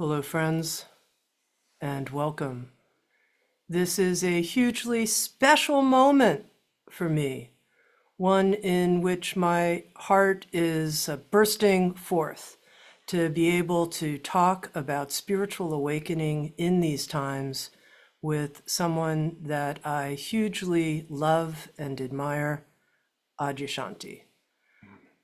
Hello, friends, and welcome. This is a hugely special moment for me, one in which my heart is bursting forth to be able to talk about spiritual awakening in these times with someone that I hugely love and admire, Adyashanti.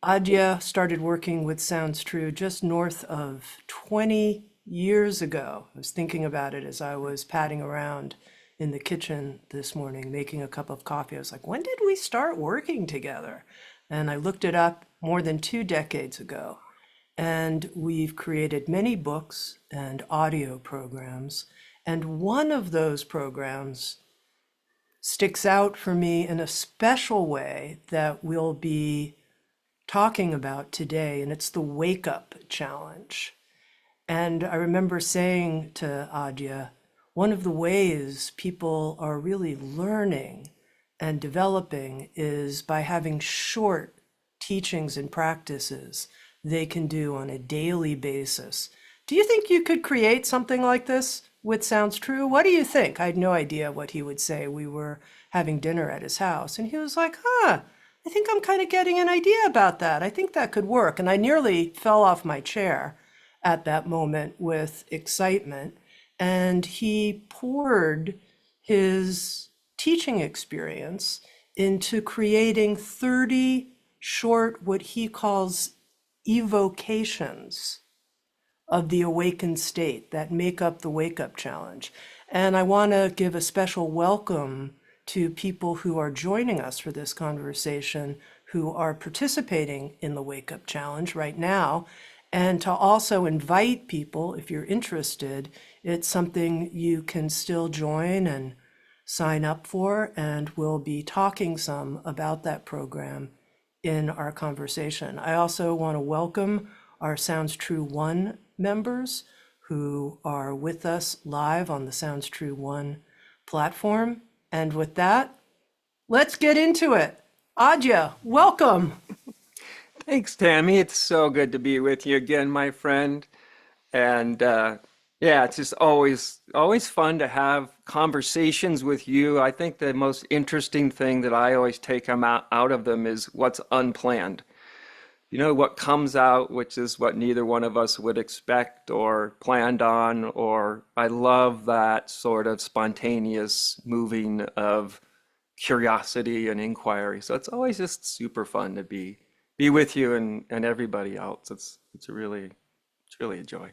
Adya started working with Sounds True just north of 20 years ago. I was thinking about it as I was padding around in the kitchen this morning, making a cup of coffee. I was like, when did we start working together? And I looked it up more than 2 decades ago. And we've created many books and audio programs. And one of those programs sticks out for me in a special way that we'll be talking about today, and it's the Wake Up Challenge. And I remember saying to Adya, one of the ways people are really learning and developing is by having short teachings and practices they can do on a daily basis. Do you think you could create something like this with Sounds True? What do you think? I had no idea what he would say. We were having dinner at his house, and he was like, I think I'm kind of getting an idea about that. I think that could work. And I nearly fell off my chair at that moment with excitement. And he poured his teaching experience into creating 30 short, what he calls evocations of the awakened state that make up the Wake Up Challenge. And I want to give a special welcome to people who are joining us for this conversation, who are participating in the Wake Up Challenge right now, and to also invite people, if you're interested, it's something you can still join and sign up for, and we'll be talking some about that program in our conversation. I also want to welcome our Sounds True One members who are with us live on the Sounds True One platform. And with that, let's get into it. Adya, welcome. Thanks, Tammy. It's so good to be with you again, my friend. And yeah, it's just always fun to have conversations with you. I think the most interesting thing that I always take out of them is what's unplanned. You know, what comes out, which is what neither one of us would expect or planned on, or I love that sort of spontaneous moving of curiosity and inquiry. So it's always just super fun to be with you and everybody else. It's really a joy.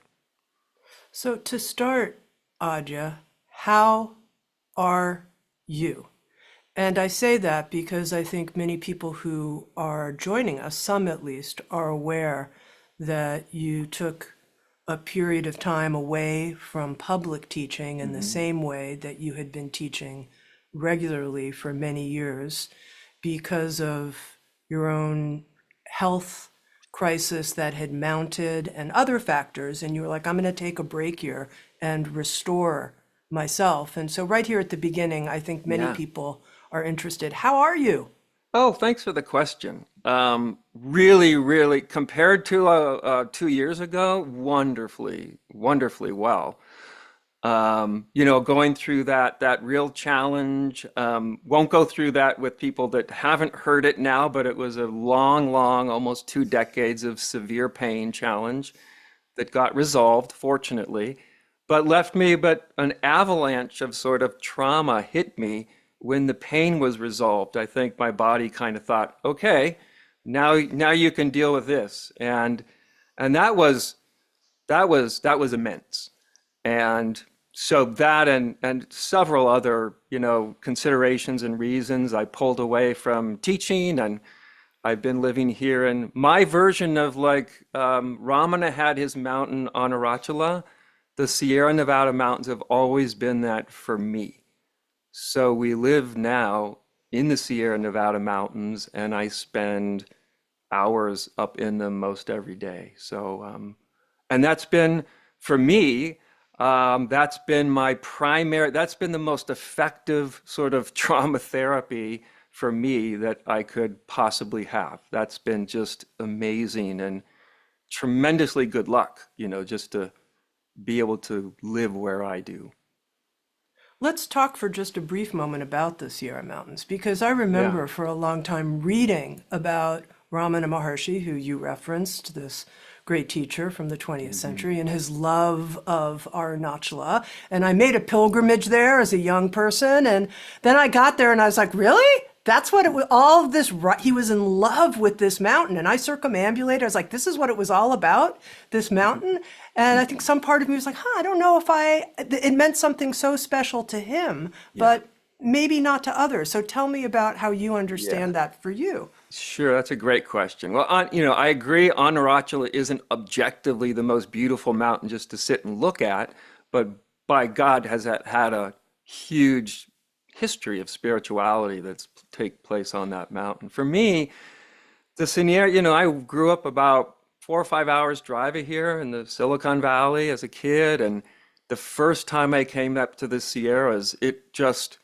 So to start, Adya, how are you? And I say that because I think many people who are joining us, some at least, are aware that you took a period of time away from public teaching in the Hmm. same way that you had been teaching regularly for many years because of your own health crisis that had mounted and other factors. And you were like, I'm going to take a break here and restore myself. And so, right here at the beginning, I think many Yeah. people are interested. How are you? Oh, thanks for the question. Really, compared to 2 years ago, wonderfully well. Going through that real challenge. Won't go through that with people that haven't heard it now, but it was a long, almost 2 decades of severe pain challenge that got resolved, fortunately, but left me, but an avalanche of sort of trauma hit me when the pain was resolved. I think my body kind of thought, okay, now you can deal with this. And that was immense. And so that and several other, considerations and reasons I pulled away from teaching, and I've been living here. And my version of like Ramana had his mountain on Arachula, the Sierra Nevada mountains have always been that for me. So we live now in the Sierra Nevada mountains, and I spend hours up in them most every day. And that's been, for me, that's been the most effective sort of trauma therapy for me that I could possibly have. That's been just amazing and tremendously good luck, just to be able to live where I do. Let's talk for just a brief moment about the Sierra Mountains, because I Yeah. remember for a long time reading about Ramana Maharshi, who you referenced, this great teacher from the 20th Hmm. century, and his love of Arunachala. And I made a pilgrimage there as a young person. And then I got there and I was like, really? That's what it was. All of this, he was in love with this mountain. And I circumambulated. I was like, this is what it was all about, this mountain. And I think some part of me was like, huh, I don't know if it meant something so special to him, Yeah. but maybe not to others. So tell me about how you Yeah. understand that for you. Sure, that's a great question. Well, I agree. Honorachula isn't objectively the most beautiful mountain just to sit and look at, but by God has that had a huge history of spirituality that's take place on that mountain. For me, the Sierra, I grew up about 4 or 5 hours drive of here in the Silicon Valley as a kid, and the first time I came up to the Sierras, it just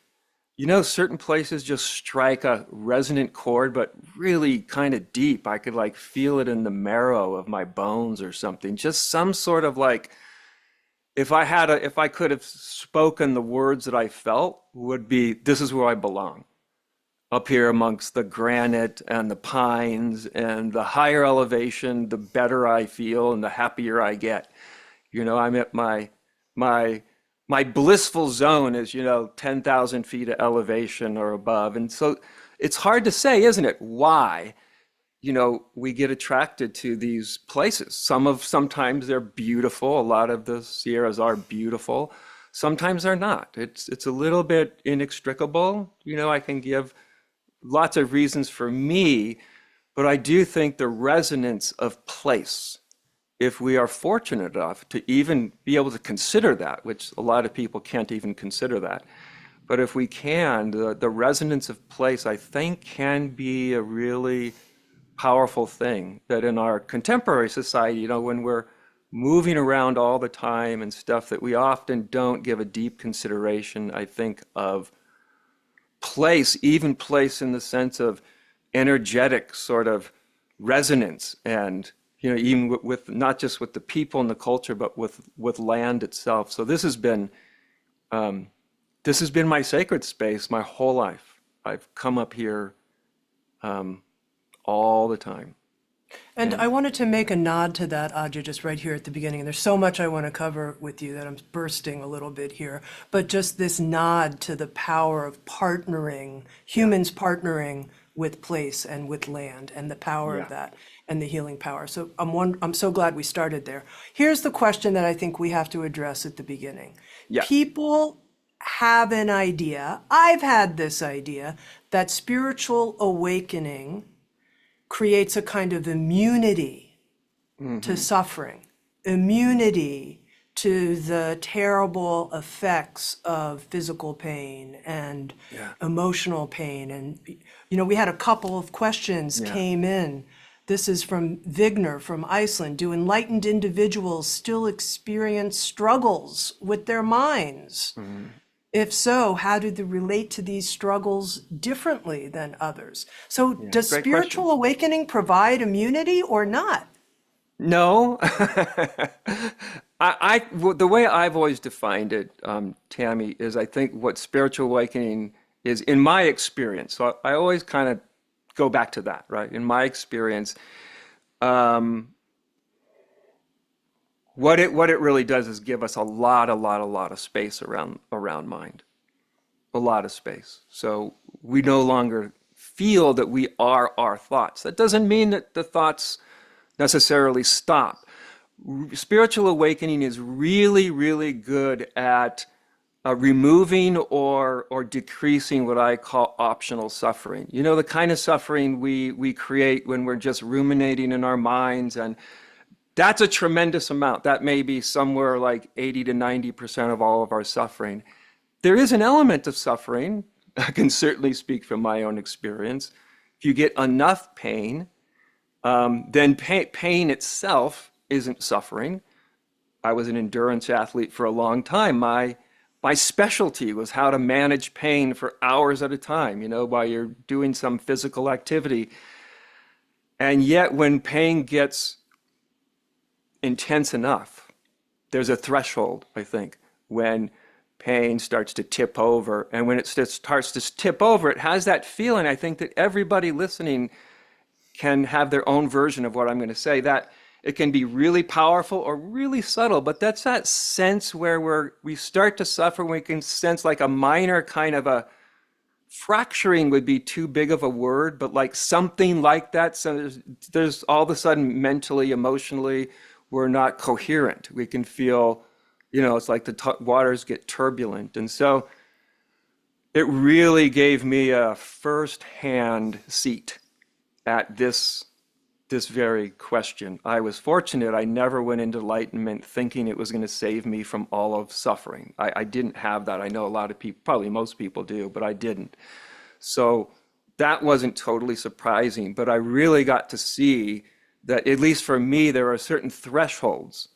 certain places just strike a resonant chord, but really kind of deep. I could like feel it in the marrow of my bones or something. Just some sort of like, if I could have spoken the words that I felt, would be, this is where I belong. Up here amongst the granite and the pines, and the higher elevation, the better I feel and the happier I get. I'm at my my blissful zone is, 10,000 feet of elevation or above. And so it's hard to say, isn't it? Why, we get attracted to these places. Sometimes they're beautiful. A lot of the Sierras are beautiful. Sometimes they're not. It's a little bit inextricable. I can give lots of reasons for me, but I do think the resonance of place, if we are fortunate enough to even be able to consider that, which a lot of people can't even consider that, but if we can, the resonance of place, I think, can be a really powerful thing that in our contemporary society, when we're moving around all the time and stuff, that we often don't give a deep consideration, I think, of place, even place in the sense of energetic sort of resonance, and even with not just with the people and the culture, but with land itself. So um, this has been my sacred space my whole life. I've come up here um, all the time. And I And wanted to make a nod to that, Adya, just right here at the beginning. And there's so much I want to cover with you that I'm bursting a little bit here. But just this nod to the power of partnering, yeah, humans partnering with place and with land, and the power of yeah, that and the healing power. So I'm so glad we started there. Here's the question that I think we have to address at the beginning. yeah. People have an idea, I've had this idea, that spiritual awakening creates a kind of immunity to Hmm. suffering, immunity to the terrible effects of physical pain and Yeah, emotional pain. And, we had a couple of questions yeah. came in. This is from Vigner from Iceland. Do enlightened individuals still experience struggles with their minds? Mhm. If so, how do they relate to these struggles differently than others? So, Yeah, does great question. spiritual awakening provide immunity or not? No, the way I've always defined it, Tammy, is I think what spiritual awakening is, in my experience. So I always kind of go back to that, right? In my experience, um, what it really does is give us a lot of space around mind, a lot of space. So we no longer feel that we are our thoughts. That doesn't mean that the thoughts necessarily stop. Spiritual awakening is really, really good at removing or decreasing what I call optional suffering. The kind of suffering we create when we're just ruminating in our minds, and that's a tremendous amount. That may be somewhere like 80 to 90% of all of our suffering. There is an element of suffering. I can certainly speak from my own experience. If you get enough pain, then pain itself isn't suffering. I was an endurance athlete for a long time. My specialty was how to manage pain for hours at a time, while you're doing some physical activity. And yet, when pain gets intense enough, there's a threshold, I think, when pain starts to tip over. And when it starts to tip over, it has that feeling, I think, that everybody listening can have their own version of what I'm going to say, that it can be really powerful or really subtle, but that's that sense where we start to suffer, we can sense like a minor kind of a fracturing would be too big of a word, but like something like that. So there's all of a sudden mentally, emotionally, we're not coherent. We can feel, it's like the waters get turbulent. And so it really gave me a first-hand seat at this very question. I was fortunate. I never went into enlightenment thinking it was going to save me from all of suffering. I didn't have that. I know a lot of people, probably most people do, but I didn't. So that wasn't totally surprising, but I really got to see that, at least for me, there are certain thresholds,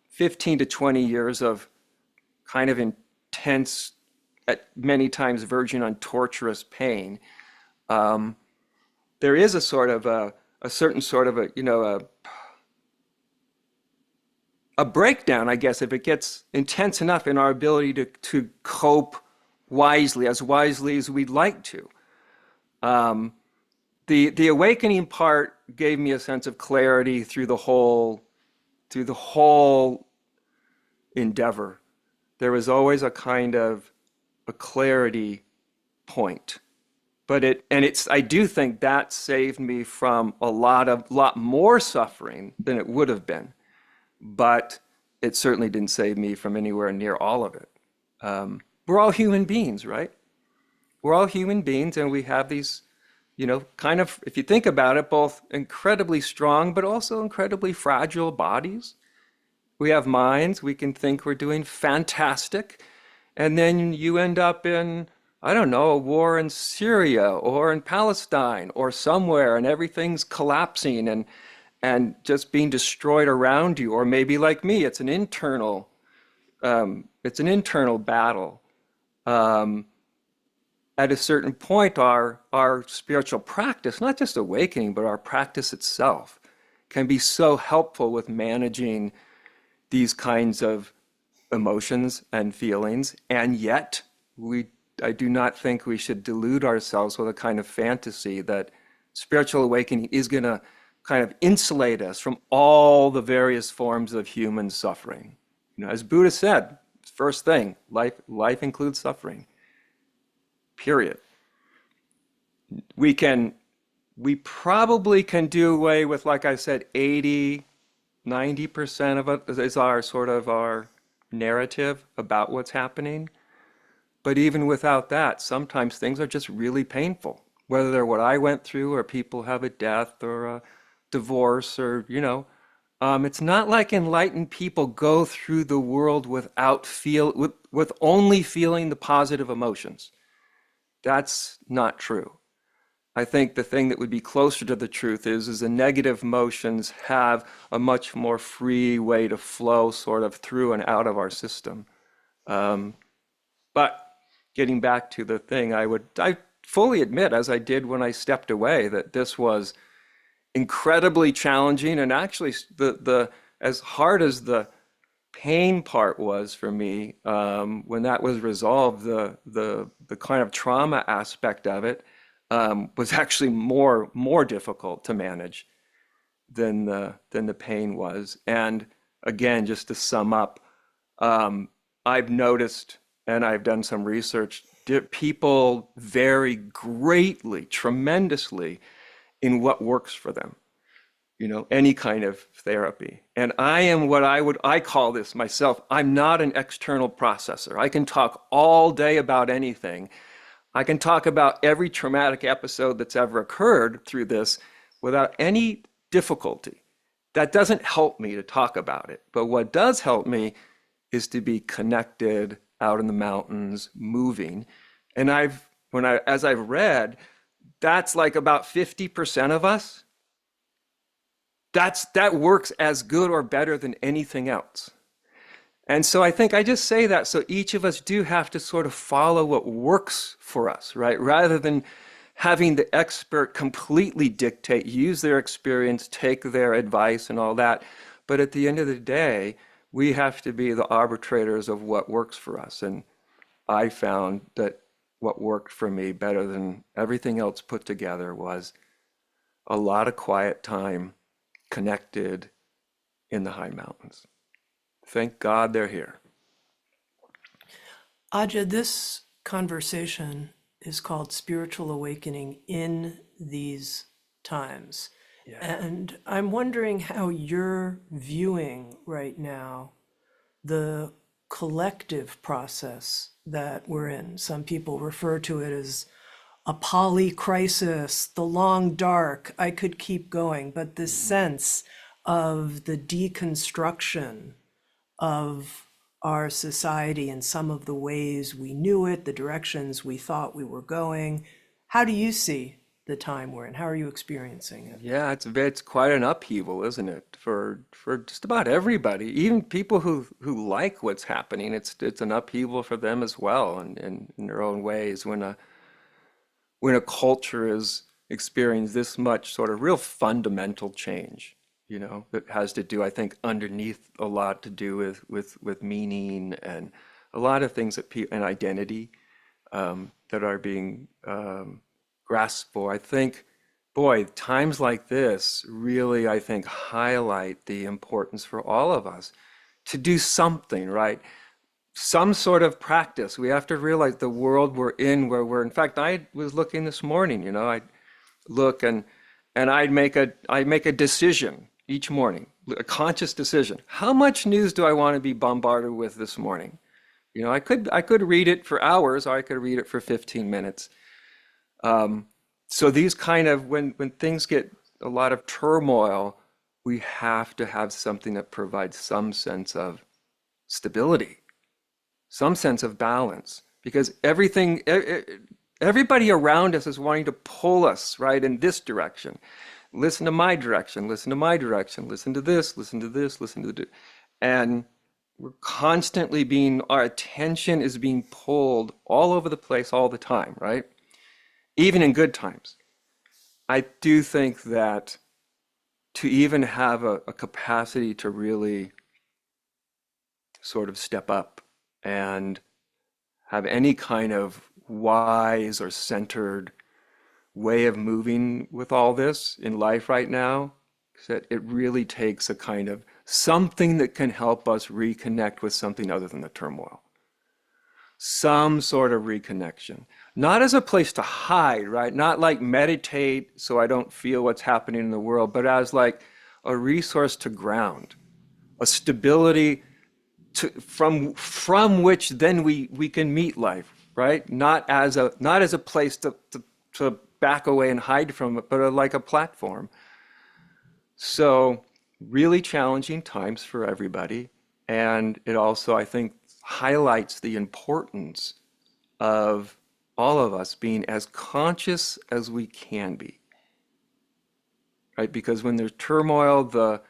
15 to 20 years of kind of intense, at many times verging on torturous pain. There is a sort of a certain sort of a breakdown, I guess, if it gets intense enough in our ability to cope wisely as we'd like to. The awakening part gave me a sense of clarity through the whole endeavor. There was always a kind of a clarity point. But I do think that saved me from a lot more suffering than it would have been. But it certainly didn't save me from anywhere near all of it. We're all human beings, right? We're all human beings, and we have these, kind of, if you think about it, both incredibly strong, but also incredibly fragile bodies. We have minds. We can think we're doing fantastic. And then you end up in, I don't know, a war in Syria or in Palestine or somewhere, and everything's collapsing and just being destroyed around you. Or maybe like me, it's an internal battle. At a certain point, our spiritual practice, not just awakening, but our practice itself, can be so helpful with managing these kinds of emotions and feelings. And yet, I do not think we should delude ourselves with a kind of fantasy that spiritual awakening is going to kind of insulate us from all the various forms of human suffering. As Buddha said, first thing, life includes suffering. Period. We probably can do away with, like I said, 80-90% of it is our narrative about what's happening. But even without that, sometimes things are just really painful, whether they're what I went through or people have a death or a divorce or, it's not like enlightened people go through the world with only feeling the positive emotions. That's not true. I think the thing that would be closer to the truth is the negative emotions have a much more free way to flow sort of through and out of our system. But getting back to the thing, I fully admit, as I did when I stepped away, that this was incredibly challenging. And actually, as hard as the pain part was for me, when that was resolved, the kind of trauma aspect of it was actually more difficult to manage than the pain was. And again, just to sum up, I've noticed, and I've done some research, people vary greatly, tremendously in what works for them. Any kind of therapy. And I am what I call this myself. I'm not an external processor. I can talk all day about anything. I can talk about every traumatic episode that's ever occurred through this without any difficulty. That doesn't help me to talk about it. But what does help me is to be connected out in the mountains, moving. And as I've read, that's like about 50% of us. That works as good or better than anything else. And so I think I just say that so each of us do have to sort of follow what works for us, right? Rather than having the expert completely dictate, use their experience, take their advice and all that. But at the end of the day, we have to be the arbitrators of what works for us. And I found that what worked for me better than everything else put together was a lot of quiet time connected in the high mountains. Thank God they're here. Aja, this conversation is called Spiritual Awakening in These Times. Yeah. And I'm wondering how you're viewing right now the collective process that we're in. Some people refer to it as a poly crisis, the long dark. I could keep going, but this sense of the deconstruction of our society and some of the ways we knew it, the directions we thought we were going. How do you see the time we're in? How are you experiencing it? Yeah, it's quite an upheaval, isn't it? For just about everybody, even people who like what's happening. It's an upheaval for them as well, and in their own ways. When a culture is experiencing this much sort of real fundamental change, that has to do, I think, underneath a lot to do with meaning and a lot of things that people and identity that are being grasped for. I think, boy, times like this really, I think, highlight the importance for all of us to do something, right? Some sort of practice. We have to realize the world we're in, in fact, I was looking this morning, I'd look and I'd make a decision each morning, a conscious decision. How much news do I want to be bombarded with this morning? I could read it for hours, or I could read it for 15 minutes. So these kind of when things get a lot of turmoil, we have to have something that provides some sense of stability, some sense of balance, because everybody around us is wanting to pull us right in this direction. Listen to my direction, listen to my direction, listen to this, listen to this, listen to this. And we're constantly our attention is being pulled all over the place all the time, right? Even in good times. I do think that to even have a capacity to really sort of step up and have any kind of wise or centered way of moving with all this in life right now, that it really takes a kind of something that can help us reconnect with something other than the turmoil. Some sort of reconnection, not as a place to hide, right? Not like meditate so I don't feel what's happening in the world, but as like a resource to ground, a stability from which then we can meet life, right? Not as a place to back away and hide from it, but like a platform. So really challenging times for everybody. And it also, I think, highlights the importance of all of us being as conscious as we can be, right? Because when there's turmoil, the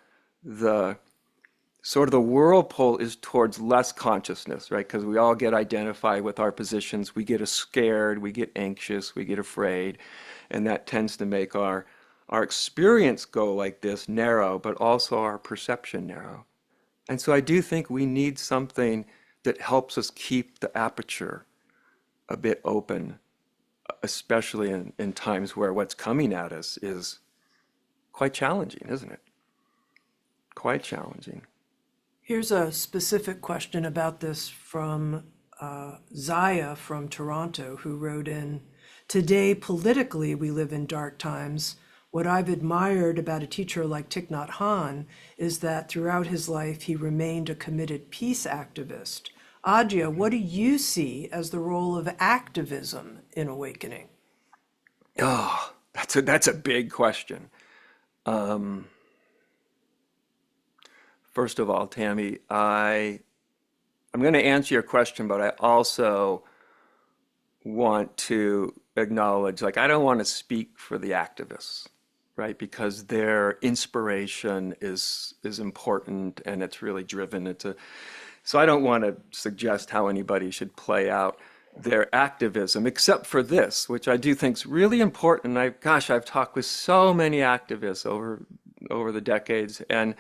sort of the whirlpool is towards less consciousness, right? Because we all get identified with our positions. We get scared, we get anxious, we get afraid, and that tends to make our experience go like this, narrow, but also our perception narrow. And so I do think we need something that helps us keep the aperture a bit open, especially in times where what's coming at us is quite challenging, isn't it? Quite challenging. Here's a specific question about this from Zaya from Toronto, who wrote in, "Today, politically, we live in dark times. What I've admired about a teacher like Thich Nhat Hanh is that throughout his life, he remained a committed peace activist. Adya, what do you see as the role of activism in awakening?" Oh, that's a big question. First of all, Tammy, I'm going to answer your question, but I also want to acknowledge, like, I don't want to speak for the activists, right? Because their inspiration is important and it's really driven. So I don't want to suggest how anybody should play out their activism, except for this, which I do think is really important. I've talked with so many activists over the decades, and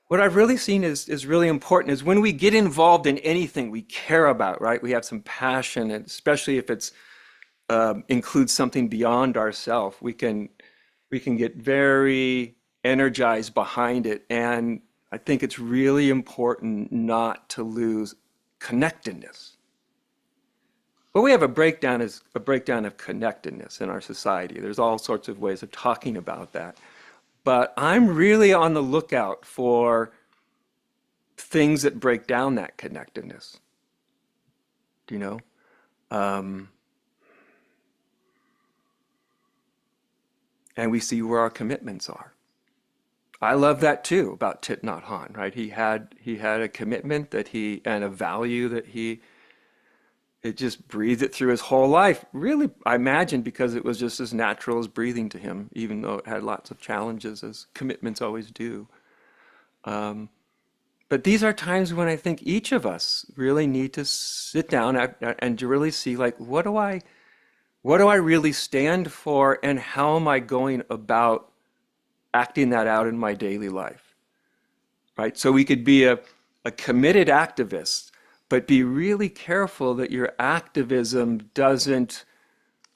what I've really seen is really important is when we get involved in anything we care about, right? We have some passion, and especially if it's includes something beyond ourselves, we can get very energized behind it. And I think it's really important not to lose connectedness. But we have a breakdown of connectedness in our society. There's all sorts of ways of talking about that. But I'm really on the lookout for things that break down that connectedness. Do you know? Um, and we see where our commitments are. I love that too about Thich Nhat Hanh, right? He had a commitment that he and a value that he it just breathed it through his whole life. Really, I imagine because it was just as natural as breathing to him, even though it had lots of challenges, as commitments always do. Um, but these are times when I think each of us really need to sit down and to really see, like, what do I really stand for, and how am I going about acting that out in my daily life, right? So we could be a committed activist, but be really careful that your activism doesn't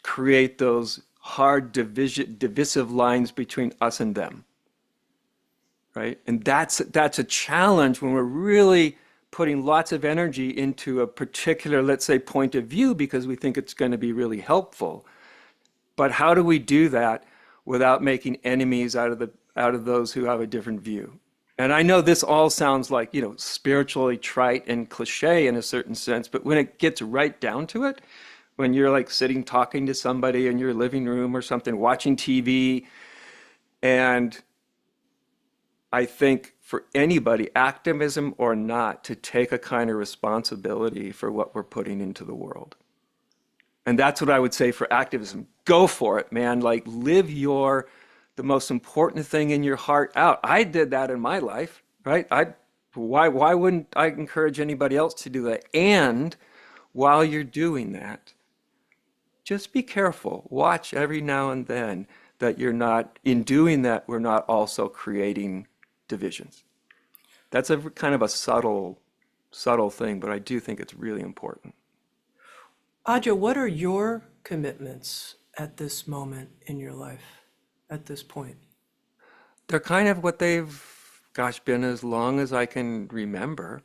create those hard divisive lines between us and them, right? And that's a challenge when we're really putting lots of energy into a particular, let's say, point of view because we think it's going to be really helpful. But how do we do that without making enemies out of those who have a different view? And I know this all sounds like, spiritually trite and cliche in a certain sense, but when it gets right down to it, when you're like sitting talking to somebody in your living room or something, watching TV, and I think for anybody, activism or not, to take a kind of responsibility for what we're putting into the world. And that's what I would say for activism. Go for it, man. Like, live the most important thing in your heart out. I did that in my life, right? Why wouldn't I encourage anybody else to do that? And while you're doing that, just be careful. Watch every now and then that you're not, in doing that, we're not also creating divisions. That's a kind of a subtle thing, but I do think it's really important. Adya, what are your commitments at this moment in your life, at this point? They're kind of what they've, gosh, been as long as I can remember.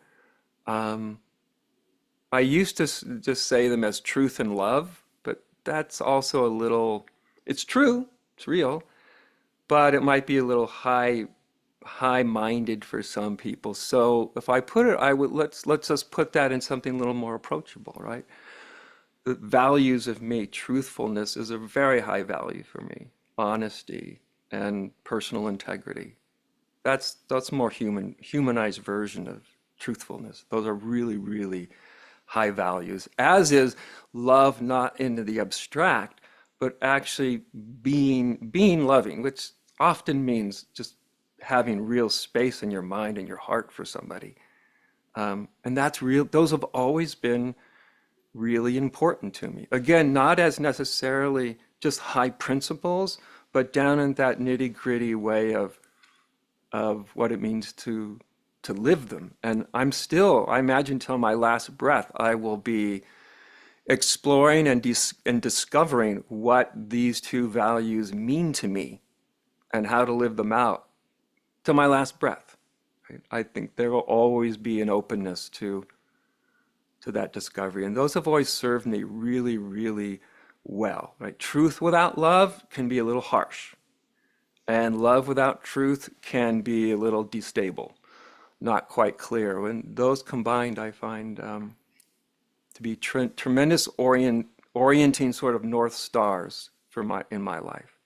Um, I used to just say them as truth and love, but that's also a little, it's true, it's real, but it might be a little high-minded for some people. So if I put it, I would let's just put that in something a little more approachable, right? The values of me, truthfulness is a very high value for me. Honesty and personal integrity. That's more humanized version of truthfulness. Those are really, really high values, as is love, not into the abstract, but actually being loving, which often means just having real space in your mind and your heart for somebody. And that's real. Those have always been really important to me. Again, not as necessarily just high principles, but down in that nitty-gritty way of what it means to live them. And I imagine till my last breath, I will be exploring and discovering what these two values mean to me and how to live them out till my last breath. Right? I think there will always be an openness to that discovery. And those have always served me really, really well. Right? Truth without love can be a little harsh. And love without truth can be a little destable, not quite clear. When those combined, I find to be tremendous orienting sort of north stars in my life.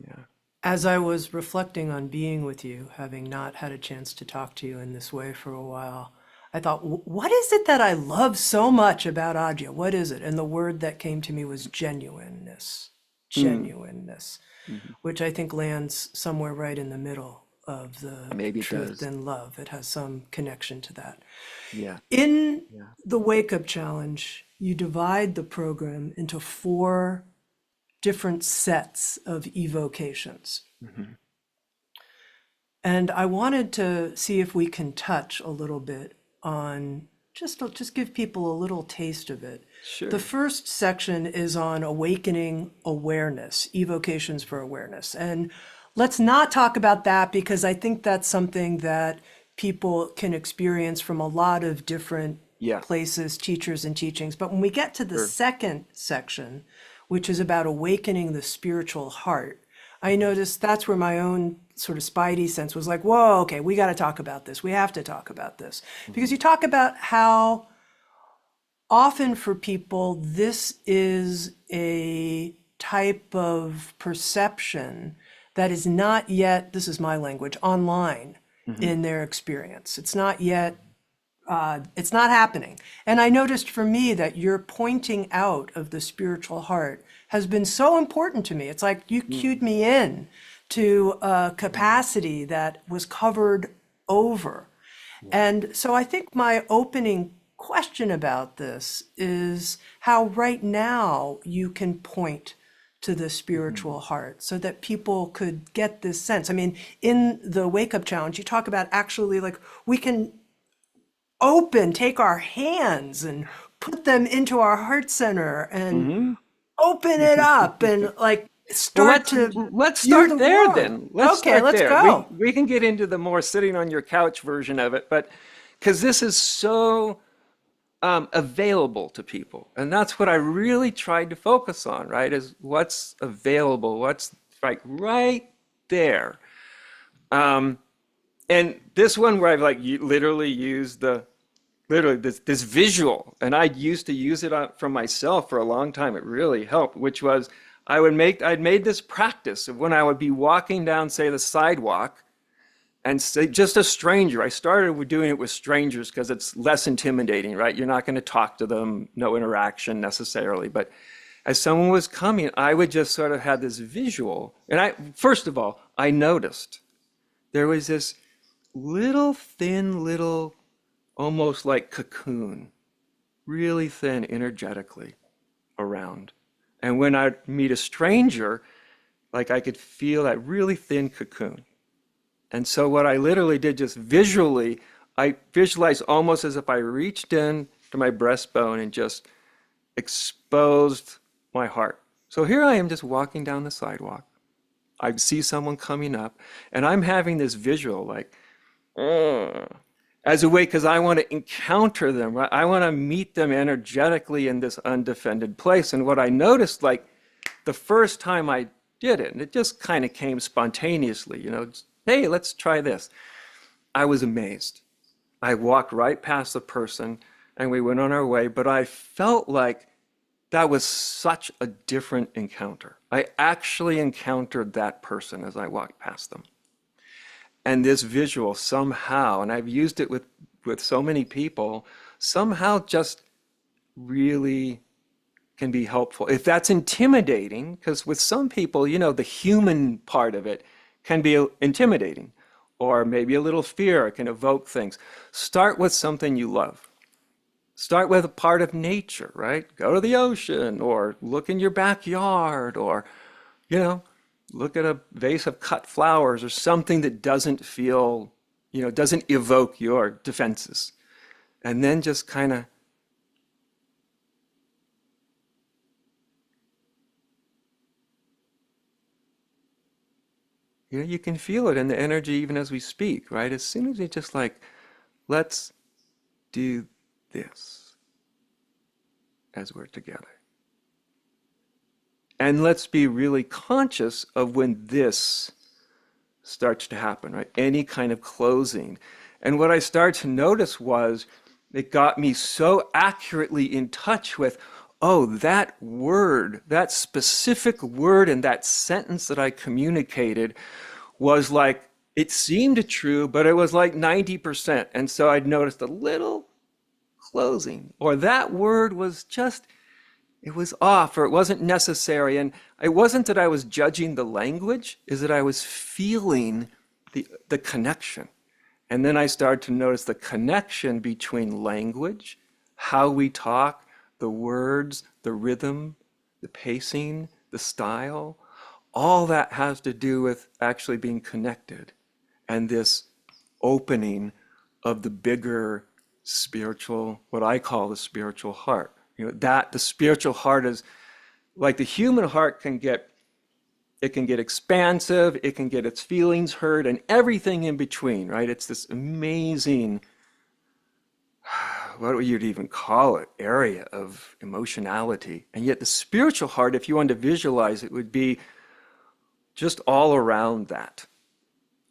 Yeah. As I was reflecting on being with you, having not had a chance to talk to you in this way for a while, I thought, what is it that I love so much about Adya? What is it? And the word that came to me was genuineness. Mm. Genuineness, Mhm. which I think lands somewhere right in the middle of the Maybe it truth does. and love. It has some connection to that. Yeah. In Yeah. the Wake Up Challenge, you divide the program into 4 different sets of evocations. Mhm. And I wanted to see if we can touch a little bit on just give people a little taste of it. The Sure. first section is on awakening awareness, evocations for awareness. And let's not talk about that because I think that's something that people can experience from a lot of different Yeah, places, teachers, and teachings. But when we get to the sure. second section, which is about awakening the spiritual heart, I noticed that's where my own sort of spidey sense was like, whoa, okay, we got to talk about this. We have to talk about this. Because Mhm. you talk about how often for people, this is a type of perception that is not yet, this is my language, online Mhm. in their experience. It's not yet it's not happening. And I noticed for me that your pointing out of the spiritual heart has been so important to me. It's like you cued Mhm. me in to a capacity that was covered over. Yeah. And so I think my opening question about this is how right now you can point to the Mhm. spiritual heart so that people could get this sense. I mean, in the Wake Up Challenge, you talk about actually like we can take our hands and put them into our heart center and Mhm. open it up and like Well, start let's to let's view start the there world. then. Let's Okay, start let's there. go. We can get into the more sitting on your couch version of it, but because this is so available to people, and that's what I really tried to focus on, right? Is what's available, what's like right there. Um, and this one where I've like literally used the literally this visual, and I used to use it for myself for a long time. It really helped, which was I'd made this practice of when I would be walking down, say, the sidewalk, and say just a stranger. I started with doing it with strangers because it's less intimidating, right? You're not going to talk to them, no interaction necessarily, but as someone was coming, I would just sort of have this visual. And I, first of all, I noticed there was this little thin, little almost like cocoon, really thin energetically around. And when I'd meet a stranger, like I could feel that really thin cocoon. And so what I literally did just visually, I visualized almost as if I reached in to my breastbone and just exposed my heart. So here I am just walking down the sidewalk. I see someone coming up, and I'm having this visual like, "Ugh," as a way because I want to encounter them, right? I want to meet them energetically in this undefended place. And what I noticed, like the first time I did it, and it just kind of came spontaneously, hey, let's try this. I was amazed. I walked right past the person and we went on our way, but I felt like that was such a different encounter. I actually encountered that person as I walked past them. And this visual somehow, and I've used it with so many people, somehow just really can be helpful. If that's intimidating, because with some people, the human part of it can be intimidating, or maybe a little fear, it can evoke things. Start with something you love. Start with a part of nature, right? Go to the ocean, or look in your backyard, or, you know, look at a vase of cut flowers, or something that doesn't feel, doesn't evoke your defenses. And then just kind of, you can feel it in the energy even as we speak, right? As soon as we just like, let's do this as we're together. And let's be really conscious of when this starts to happen, right? Any kind of closing. And what I started to notice was it got me so accurately in touch with, oh, that word, that specific word in that sentence that I communicated was like, it seemed true, but it was like 90%. And so I'd noticed a little closing, or that word was just, it was off, or it wasn't necessary. And it wasn't that I was judging the language, is that I was feeling the connection. And then I started to notice the connection between language, how we talk, the words, the rhythm, the pacing, the style. All that has to do with actually being connected. and this opening of the bigger spiritual, what I call the spiritual heart. That the spiritual heart is like the human heart it can get expansive, it can get its feelings hurt, and everything in between, right? It's this amazing, what would you even call it, area of emotionality. And yet the spiritual heart, if you want to visualize it, would be just all around that,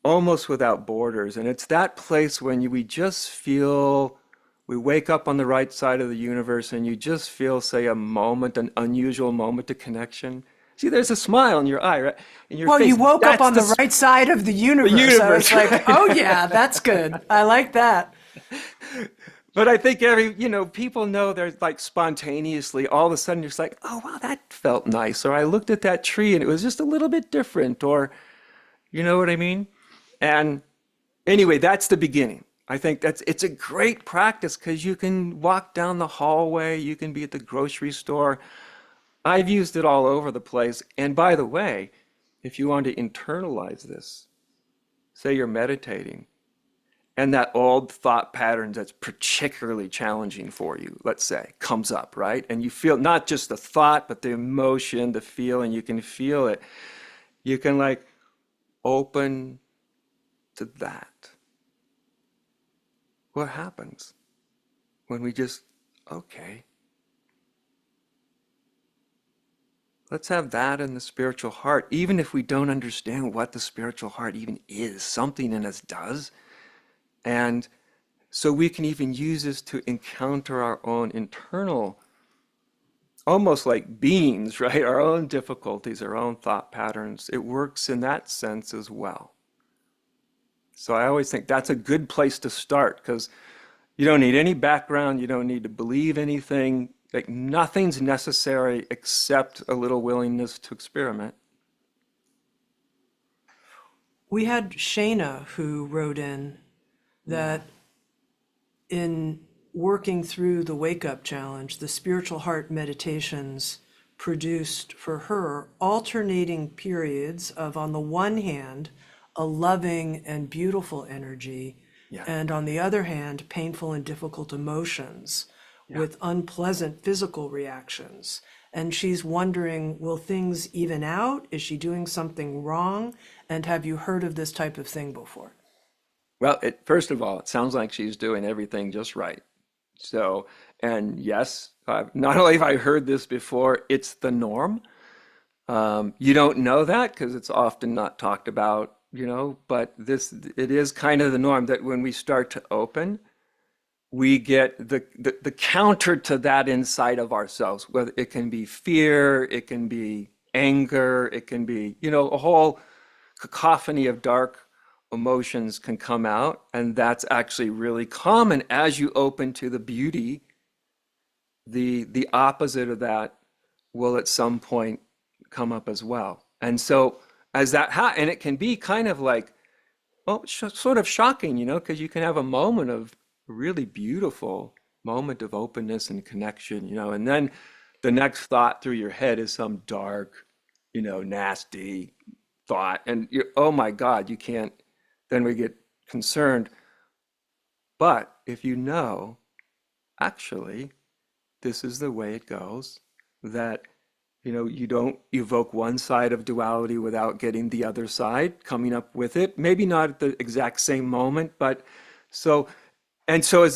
almost without borders. And it's that place when we just feel, we wake up on the right side of the universe and you just feel, say, a moment, an unusual moment of connection. See, there's a smile in your eye, right? In your Well, face. you woke up That's on the right side of the the universe. I was universe, like, right? oh, yeah, that's good. I like that. But I think people know there's like spontaneously, all of a sudden you're just like, oh, wow, that felt nice. Or I looked at that tree and it was just a little bit different. Or, you know what I mean? And anyway, that's the beginning. I think it's a great practice because you can walk down the hallway, you can be at the grocery store. I've used it all over the place. And by the way, if you want to internalize this, say you're meditating, and that old thought pattern that's particularly challenging for you, let's say, comes up, right? And you feel not just the thought, but the emotion, the feeling, you can feel it. You can like open to that. What happens when we just, okay, let's have that in the spiritual heart, even if we don't understand what the spiritual heart even is, something in us does. And so we can even use this to encounter our own internal, almost like beings, right? Our own difficulties, our own thought patterns. It works in that sense as well. So I always think that's a good place to start because you don't need any background, you don't need to believe anything. Like nothing's necessary except a little willingness to experiment. We had Shayna who wrote in that in working through the Wake Up Challenge, the spiritual heart meditations produced for her alternating periods of, on the one hand, a loving and beautiful energy, Yeah. and on the other hand, painful and difficult emotions with unpleasant physical reactions. And she's wondering, will things even out? Is she doing something wrong? And have you heard of this type of thing before? Well, first of all, it sounds like she's doing everything just right. So, and yes, not only have I heard this before, it's the norm. You don't know that because it's often not talked about, but it is kind of the norm that when we start to open, we get the counter to that inside of ourselves. Whether it can be fear, it can be anger, it can be, a whole cacophony of dark emotions can come out. And that's actually really common as you open to the beauty. The opposite of that will at some point come up as well. And so and it can be kind of like, sort of shocking, because you can have a moment of really beautiful moment of openness and connection, and then the next thought through your head is some dark, nasty thought. And oh my God, you can't, then we get concerned. But if actually, this is the way it goes, that you don't evoke one side of duality without getting the other side coming up with it. Maybe not at the exact same moment, but so as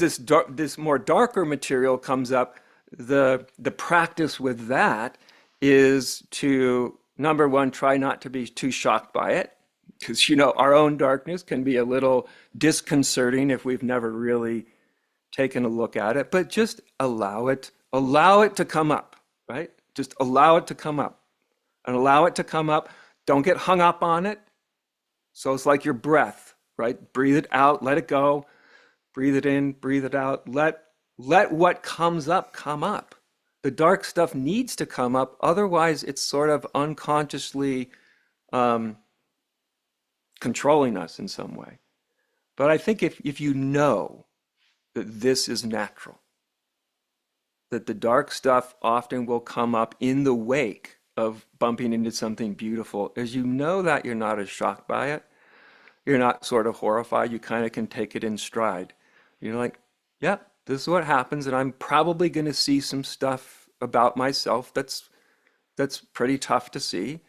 this more darker material comes up, the practice with that is to, number one, try not to be too shocked by it, because our own darkness can be a little disconcerting if we've never really taken a look at it, but just allow it to come up, right? Just allow it to come up and allow it to come up. Don't get hung up on it. So it's like your breath, right? Breathe it out, let it go. Breathe it in, breathe it out. Let what comes up come up. The dark stuff needs to come up. Otherwise, it's sort of unconsciously controlling us in some way. But I think if you know that this is natural, that the dark stuff often will come up in the wake of bumping into something beautiful, as you know that you're not as shocked by it, you're not sort of horrified. You kind of can take it in stride. You're like, yeah, this is what happens, and I'm probably going to see some stuff about myself that's pretty tough to see,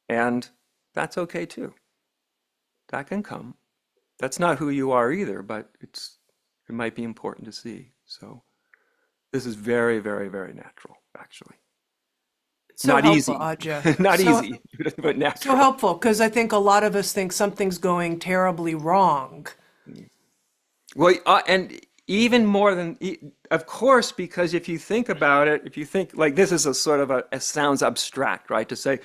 and that's okay too. That can come. That's not who you are either, but it might be important to see. So this is very, very, very natural, actually. So Not helpful, easy, Adya. not So easy, but so natural. helpful because I think a lot of us think something's going terribly wrong. Well, and even more than, of course, because if you think about it, if you think like this is a sort of it sounds abstract, right? To say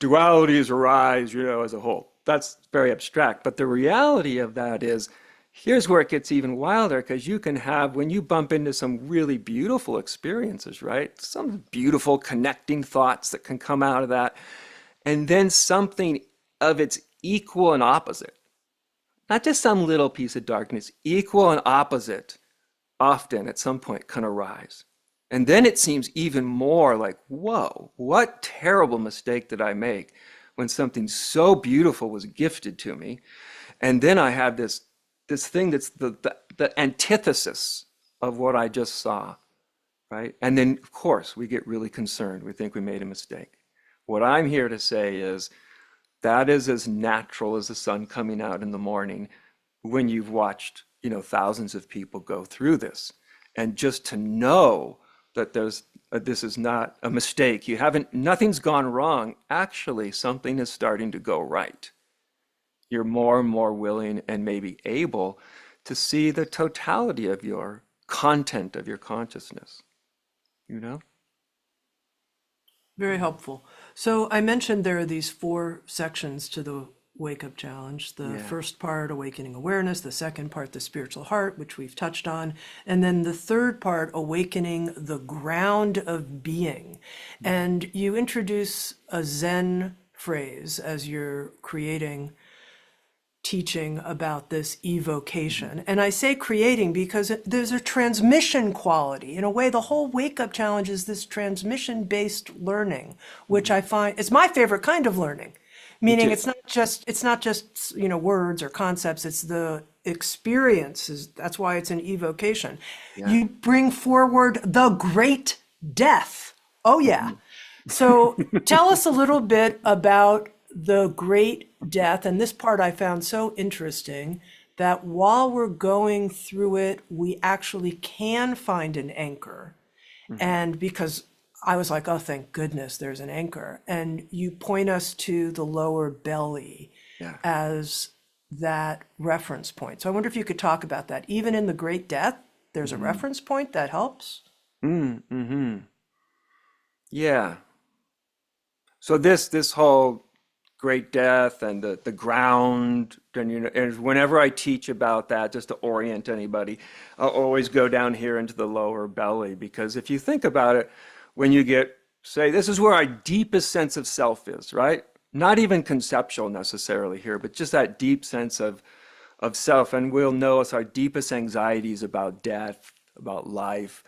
dualities arise, as a whole. That's very abstract. But the reality of that is, here's where it gets even wilder because you can have, when you bump into some really beautiful experiences, right? Some beautiful connecting thoughts that can come out of that. And then something of its equal and opposite, not just some little piece of darkness, equal and opposite, often at some point can arise. And then it seems even more like, whoa, what terrible mistake did I make when something so beautiful was gifted to me? And then I have this thing that's the antithesis of what I just saw, right? And then, of course, we get really concerned. We think we made a mistake. What I'm here to say is that is as natural as the sun coming out in the morning when you've watched, thousands of people go through this. And just to know that this is not a mistake. Nothing's gone wrong. Actually, something is starting to go right. You're more and more willing and maybe able to see the totality of your content of your consciousness, you know? Very helpful. So I mentioned there are these four sections to the Wake Up Challenge. The Yeah. first part, awakening awareness, the second part, the spiritual heart, which we've touched on, and then the third part, awakening the ground of being. And you introduce a Zen phrase as you're creating teaching about this evocation. And I say creating because there's a transmission quality. In a way, the whole Wake Up Challenge is this transmission-based learning, which I find is my favorite kind of learning. Me Meaning too. it's not just words or concepts, it's the experiences. That's why it's an evocation. Yeah. You bring forward the great death. Oh yeah. So tell us a little bit about the Great Death. And this part I found so interesting that while we're going through it, we actually can find an anchor. Mhm. And because I was like, oh, thank goodness there's an anchor. And you point us to the lower belly Yeah. as that reference point. So I wonder if you could talk about that. Even in the Great Death, there's a Hmm. reference point that helps. Mm-hmm. Yeah. So this whole great death and the ground, and and whenever I teach about that, just to orient anybody, I'll always go down here into the lower belly, because if you think about it, when you say, this is where our deepest sense of self is, right? Not even conceptual necessarily here, but just that deep sense of self. And we'll notice our deepest anxieties about death, about life.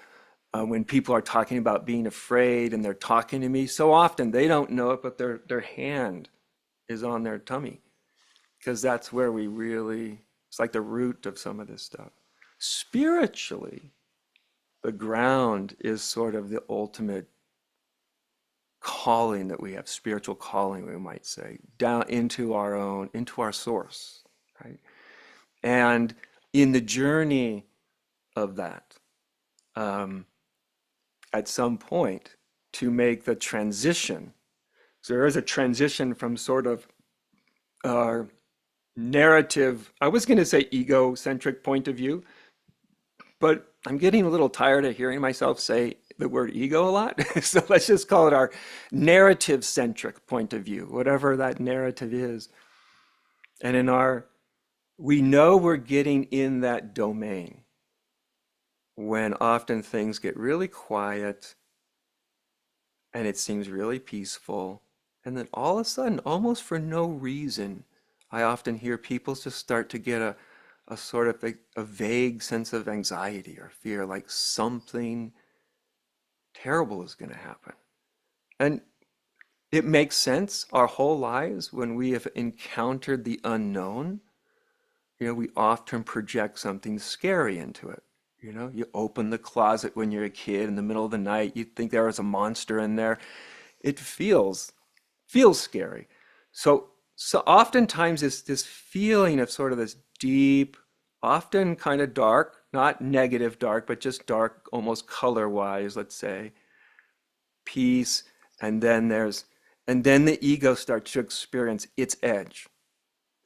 When people are talking about being afraid and they're talking to me, so often they don't know it, but their hand is on their tummy, because that's where it's like the root of some of this stuff. Spiritually, the ground is sort of the ultimate calling that we have, spiritual calling, we might say, down into our source, right? And in the journey of that, um, at some point, to make the transition, so there is a transition from sort of our narrative, I was going to say egocentric point of view, but I'm getting a little tired of hearing myself say the word ego a lot. So let's just call it our narrative centric point of view, whatever that narrative is. And we know we're getting in that domain when often things get really quiet and it seems really peaceful. And then all of a sudden, almost for no reason, I often hear people just start to get a sort of a vague sense of anxiety or fear, like something terrible is going to happen. And it makes sense our whole lives when we have encountered the unknown. we often project something scary into it. You open the closet when you're a kid in the middle of the night, you think there was a monster in there. It feels scary. So oftentimes it's this feeling of sort of this deep, often kind of dark, not negative dark, but just dark, almost color-wise, let's say, peace, and then the ego starts to experience its edge.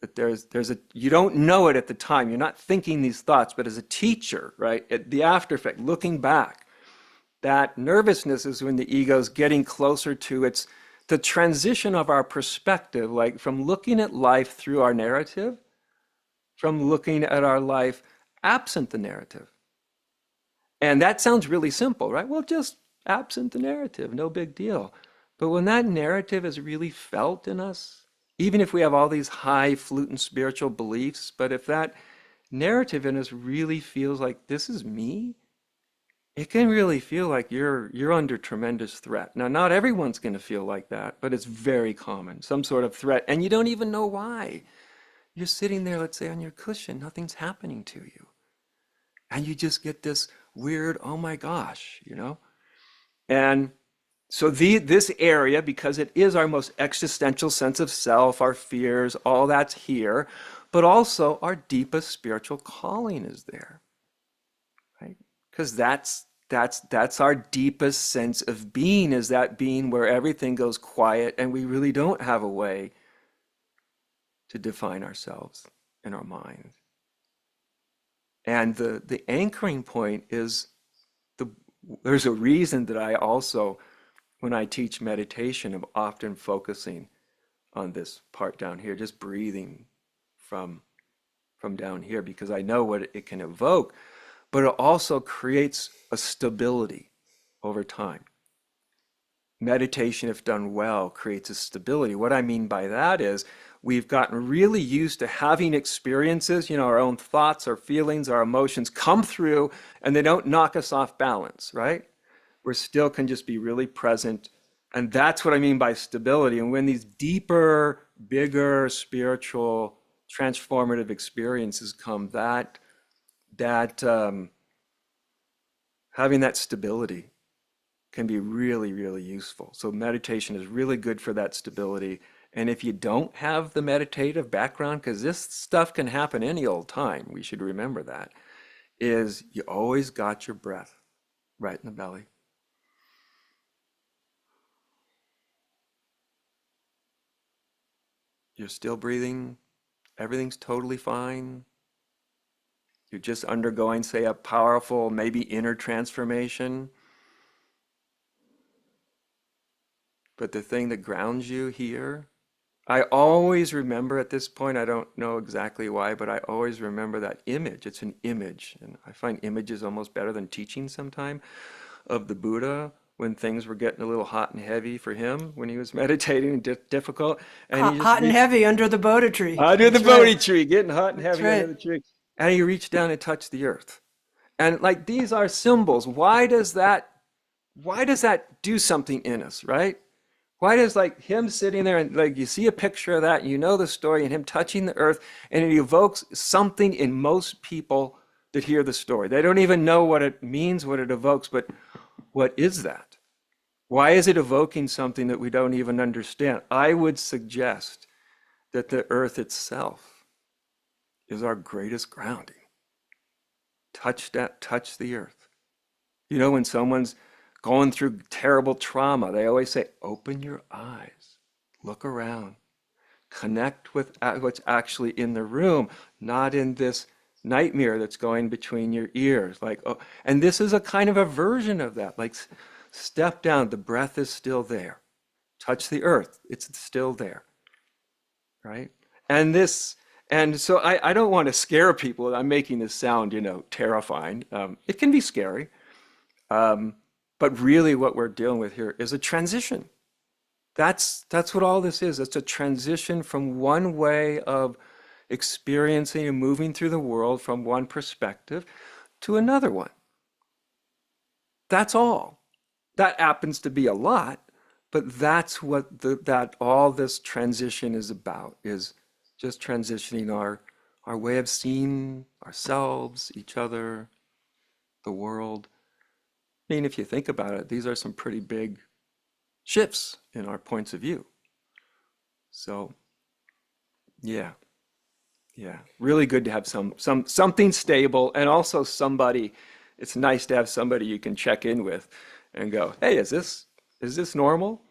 That there's a you don't know it at the time. You're not thinking these thoughts, but as a teacher, right? At the after effect, looking back, that nervousness is when the ego's getting closer to the transition of our perspective, like from looking at life through our narrative, from looking at our life absent the narrative. And that sounds really simple, right? Well, just absent the narrative, no big deal. But when that narrative is really felt in us, even if we have all these highfalutin spiritual beliefs, but if that narrative in us really feels like this is me, it can really feel like you're under tremendous threat. Now, not everyone's going to feel like that, but it's very common, some sort of threat, and you don't even know why. You're sitting there, let's say, on your cushion, nothing's happening to you. And you just get this weird, oh my gosh. And so this area, because it is our most existential sense of self, our fears, all that's here, but also our deepest spiritual calling is there, right? Because that's our deepest sense of being, is that being where everything goes quiet and we really don't have a way to define ourselves in our mind. And the anchoring point is there's a reason that I also, when I teach meditation, I'm often focusing on this part down here, just breathing from down here, because I know what it can evoke, but it also creates a stability over time. Meditation, if done well, creates a stability. What I mean by that is we've gotten really used to having experiences, our own thoughts, our feelings, our emotions come through, and they don't knock us off balance, right? We still can just be really present. And that's what I mean by stability. And when these deeper, bigger, spiritual, transformative experiences come, that having that stability can be really, really useful. So meditation is really good for that stability. And if you don't have the meditative background, because this stuff can happen any old time, we should remember that, is you always got your breath right in the belly. You're still breathing. Everything's totally fine. You're just undergoing, say, a powerful, maybe inner transformation. But the thing that grounds you here, I always remember at this point, I don't know exactly why, but I always remember that image. It's an image. And I find images almost better than teaching sometime, of the Buddha when things were getting a little hot and heavy for him, when he was meditating and difficult. And he just Hot and reached heavy under the Bodhi tree. under the That's right. Bodhi tree, getting hot and That's heavy under right. the tree. And he reached down and touched the earth. And like these are symbols. Why does that do something in us, right? Why does like him sitting there and like you see a picture of that and you know the story and him touching the earth and it evokes something in most people that hear the story. They don't even know what it means, what it evokes, but what is that? Why is it evoking something that we don't even understand? I would suggest that the earth itself is our greatest grounding. Touch the earth. When someone's going through terrible trauma, they always say, open your eyes, look around, connect with what's actually in the room, not in this nightmare that's going between your ears. Like, oh, and this is a kind of a version of that. Like, step down, the breath is still there. Touch the earth, it's still there, right? And so I don't want to scare people. I'm making this sound, terrifying. It can be scary. But really what we're dealing with here is a transition. That's what all this is. It's a transition from one way of experiencing and moving through the world from one perspective to another one. That's all. That happens to be a lot, but that's what that all this transition is about, is just transitioning our our way of seeing ourselves, each other, the world. I mean, if you think about it, these are some pretty big shifts in our points of view. So, yeah, yeah, really good to have something stable, and also somebody. It's nice to have somebody you can check in with and go, "Hey, is this normal?"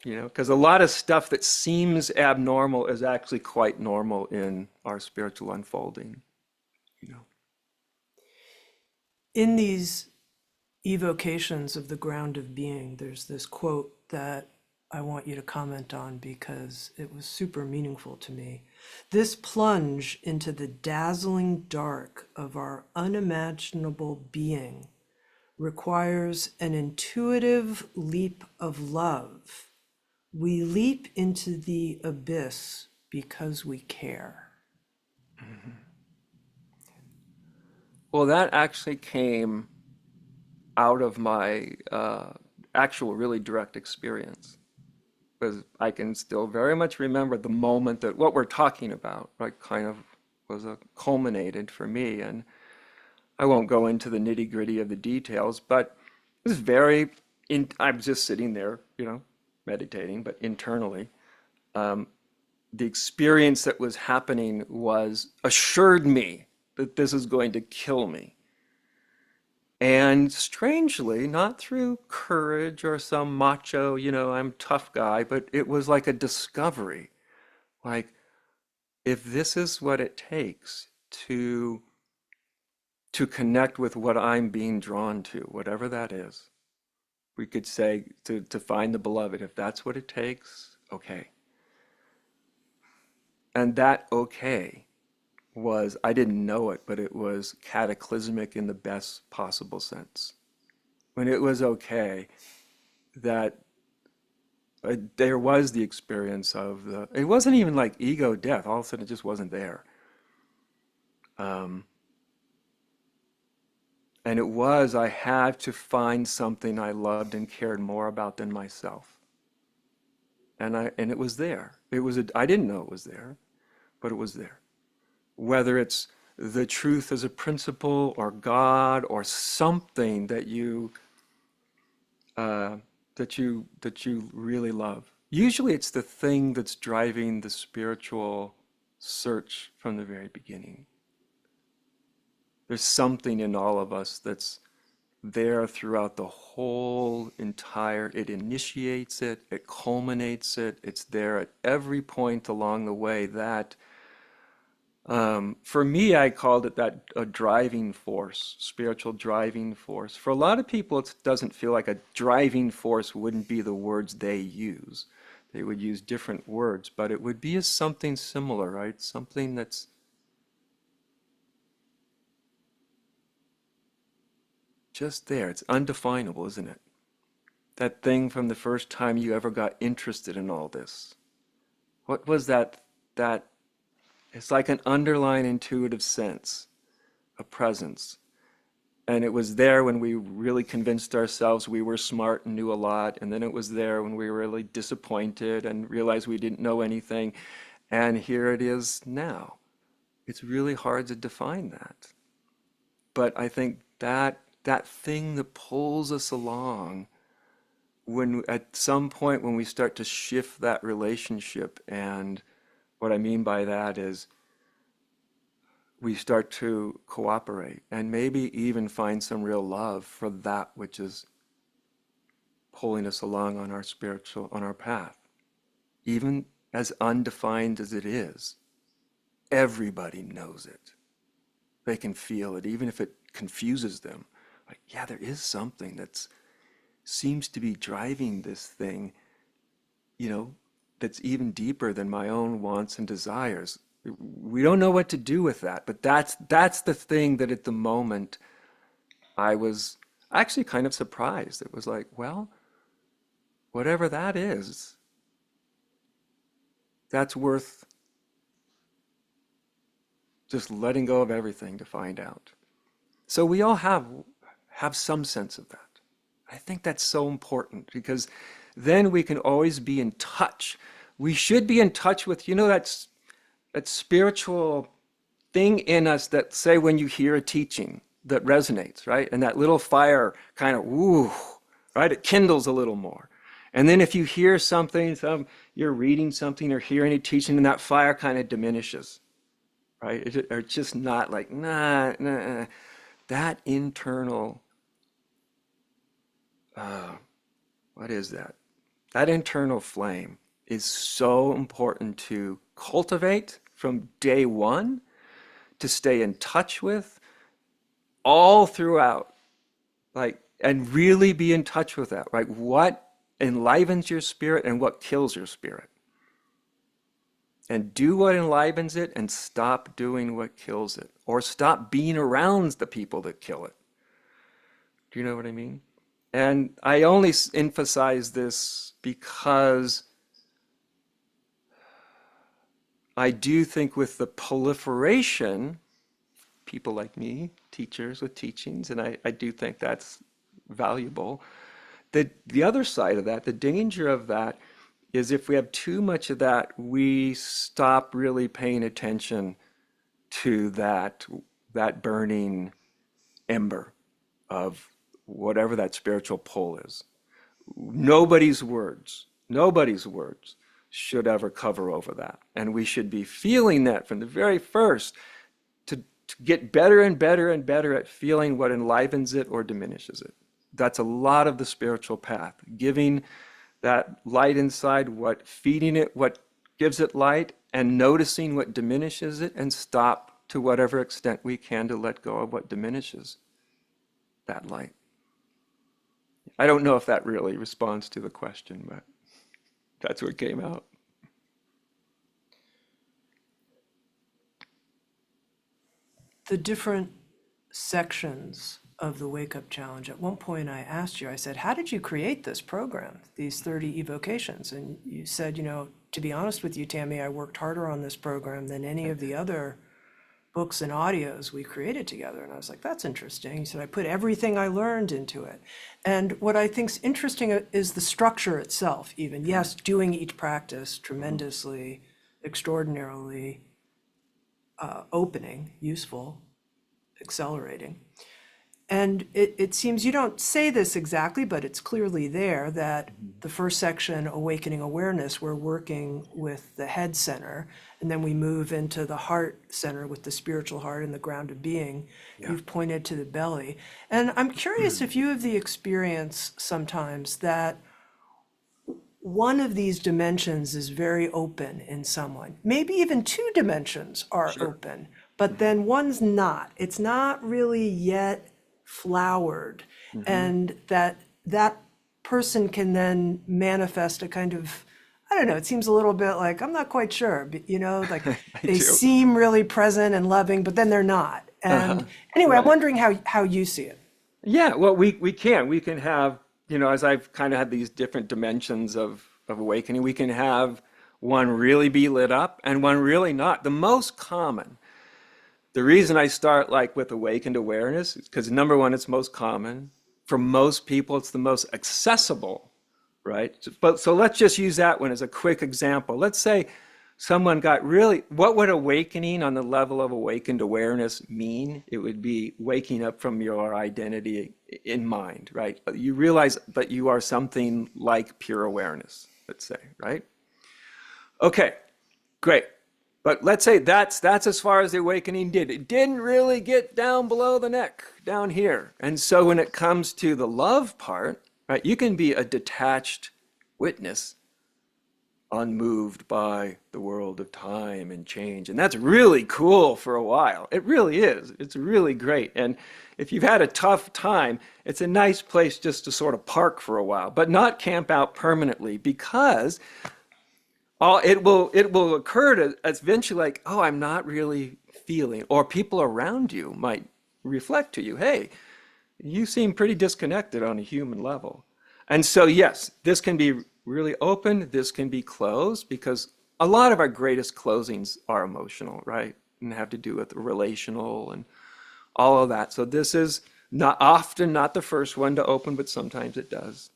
You know, because a lot of stuff that seems abnormal is actually quite normal in our spiritual unfolding, you know. In these evocations of the ground of being, there's this quote that I want you to comment on because it was super meaningful to me. This plunge into the dazzling dark of our unimaginable being requires an intuitive leap of love. We leap into the abyss because we care. Well, that actually came out of my actual really direct experience. Because I can still very much remember the moment that what we're talking about, right, kind of was a culminated for me. And I won't go into the nitty gritty of the details, but it was I'm just sitting there, meditating, but internally. Um, the experience that was happening was assured me that this is going to kill me. And strangely, not through courage or some macho, I'm tough guy, but it was like a discovery. Like, if this is what it takes to connect with what I'm being drawn to, whatever that is, we could say to find the beloved, if that's what it takes, okay. And that okay was, I didn't know it, but it was cataclysmic in the best possible sense. When it was okay that there was the experience of it wasn't even like ego death. All of a sudden, it just wasn't there. Um, and I had to find something I loved and cared more about than myself. And it was there. I didn't know it was there, but it was there. Whether it's the truth as a principle or God or something uh, that you really love. Usually it's the thing that's driving the spiritual search from the very beginning. There's something in all of us that's there throughout the whole entire, it initiates it, it culminates it, it's there at every point along the way that for me, I called it that a driving force, spiritual driving force. For a lot of people, it doesn't feel like a driving force wouldn't be the words they use. They would use different words, but it would be something similar, right? Something that's just there. It's undefinable, isn't it? That thing from the first time you ever got interested in all this. What was that it's like an underlying intuitive sense, a presence. And it was there when we really convinced ourselves we were smart and knew a lot. And then it was there when we were really disappointed and realized we didn't know anything. And here it is now. It's really hard to define that. But I think that thing that pulls us along, when at some point when we start to shift that relationship, and what I mean by that is we start to cooperate and maybe even find some real love for that which is pulling us along on our path. Even as undefined as it is, everybody knows it. They can feel it, even if it confuses them. Like, yeah, there is something that seems to be driving this thing, that's even deeper than my own wants and desires. We don't know what to do with that, but that's the thing that at the moment I was actually kind of surprised. It was like, well, whatever that is, that's worth just letting go of everything to find out. So we all have some sense of that. I think that's so important because then we can always be in touch. We should be in touch with, that spiritual thing in us that, say, when you hear a teaching that resonates, right? And that little fire kind of, ooh, right? It kindles a little more. And then if you hear something, you're reading something or hearing a teaching, and that fire kind of diminishes, right? Or just not like, nah. That internal, what is that? That internal flame is so important to cultivate from day one, to stay in touch with all throughout, like, and really be in touch with that, right? What enlivens your spirit and what kills your spirit. And do what enlivens it and stop doing what kills it, or stop being around the people that kill it. Do you know what I mean? And I only emphasize this because I do think with the proliferation, people like me, teachers with teachings, and I do think that's valuable. The other side of that, the danger of that, is if we have too much of that, we stop really paying attention to that burning ember of whatever that spiritual pull is. Nobody's words should ever cover over that. And we should be feeling that from the very first, to get better and better and better at feeling what enlivens it or diminishes it. That's a lot of the spiritual path. Giving that light inside, what feeding it, what gives it light, and noticing what diminishes it, and stop to whatever extent we can to let go of what diminishes that light. I don't know if that really responds to the question, but that's what came out. The different sections of the Wake Up Challenge, at one point I asked you, I said, how did you create this program, these 30 evocations? And you said, to be honest with you, Tammy, I worked harder on this program than any of the other books and audios we created together. And I was like, that's interesting. He said, I put everything I learned into it. And what I think's interesting is the structure itself, even. Yes, doing each practice tremendously, extraordinarily opening, useful, accelerating. And it seems you don't say this exactly, but it's clearly there that the first section, Awakening Awareness, we're working with the head center, and then we move into the heart center with the spiritual heart and the ground of being. Yeah. You've pointed to the belly. And I'm curious if you have the experience sometimes that one of these dimensions is very open in someone. Maybe even two dimensions are open, but then one's not. It's not really yet flowered, and that person can then manifest a kind of, I don't know, it seems a little bit like, I'm not quite sure, but like they seem really present and loving, but then they're not. And anyway, I'm wondering how you see it. Yeah, well, we can have, as I've kind of had these different dimensions of awakening, we can have one really be lit up and one really not. The most common, the reason I start like with awakened awareness is because number one, it's most common. For most people, it's the most accessible, right? But so let's just use that one as a quick example. Let's say someone got really, what would awakening on the level of awakened awareness mean? It would be waking up from your identity in mind, right? You realize that you are something like pure awareness, let's say, right? Okay, great. But let's say that's as far as the awakening did. It didn't really get down below the neck, down here. And so when it comes to the love part, right, you can be a detached witness, unmoved by the world of time and change. And that's really cool for a while. It really is. It's really great. And if you've had a tough time, it's a nice place just to sort of park for a while, but not camp out permanently, because it will occur to eventually like, oh, I'm not really feeling, or people around you might reflect to you, hey, you seem pretty disconnected on a human level. And so, yes, this can be really open, this can be closed, because a lot of our greatest closings are emotional, right? And have to do with the relational and all of that. So this is not often not the first one to open, but sometimes it does.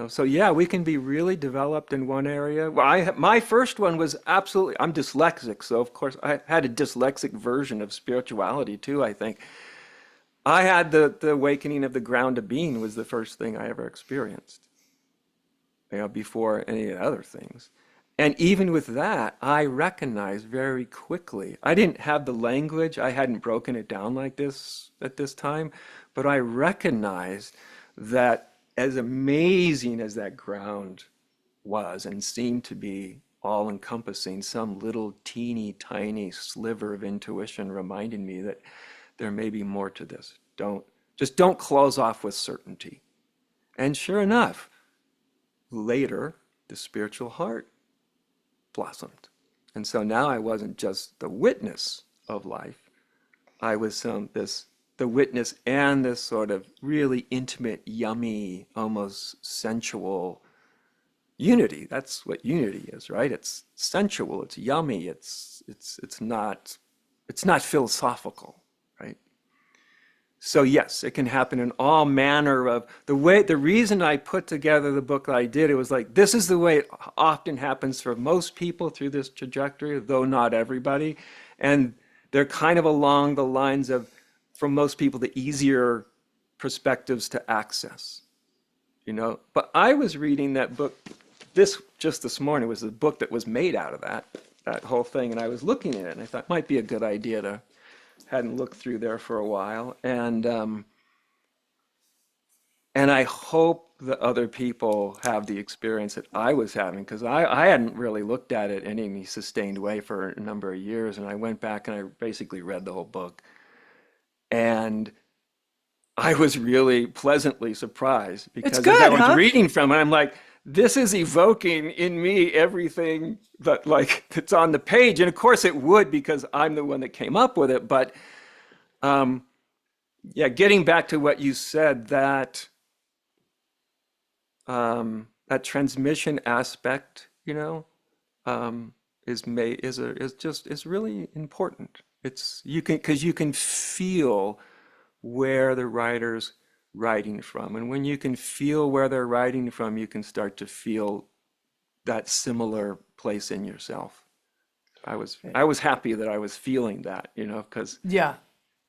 So yeah, we can be really developed in one area. Well, my first one was absolutely, I'm dyslexic, so of course I had a dyslexic version of spirituality too, I think. I had the awakening of the ground of being was the first thing I ever experienced, before any other things. And even with that, I recognized very quickly. I didn't have the language, I hadn't broken it down like this at this time, but I recognized that as amazing as that ground was and seemed to be all encompassing, some little teeny tiny sliver of intuition reminding me that there may be more to this. Don't close off with certainty. And sure enough, later, the spiritual heart blossomed. And so now I wasn't just the witness of life. I was the witness and this sort of really intimate, yummy, almost sensual unity. That's what unity is, right? It's sensual, it's yummy, it's not philosophical, right? So yes, it can happen in all manner of the reason I put together the book that I did, it was like, this is the way it often happens for most people through this trajectory, though not everybody. And they're kind of along the lines of, for most people, the easier perspectives to access. But I was reading that book, this morning was the book that was made out of that whole thing. And I was looking at it and I thought it might be a good idea to hadn't looked through there for a while, and I hope that other people have the experience that I was having because I hadn't really looked at it in any sustained way for a number of years, and I went back and I basically read the whole book, and I was really pleasantly surprised It's because as I good, was huh? reading from it, I'm like, this is evoking in me everything that's on the page, and of course it would because I'm the one that came up with it, but. Um, Yeah, getting back to what you said, that transmission aspect, um, is really important. It's you can because you can feel where the writer's writing from, and when you can feel where they're writing from, you can start to feel that similar place in yourself. I was happy that I was feeling that, Yeah.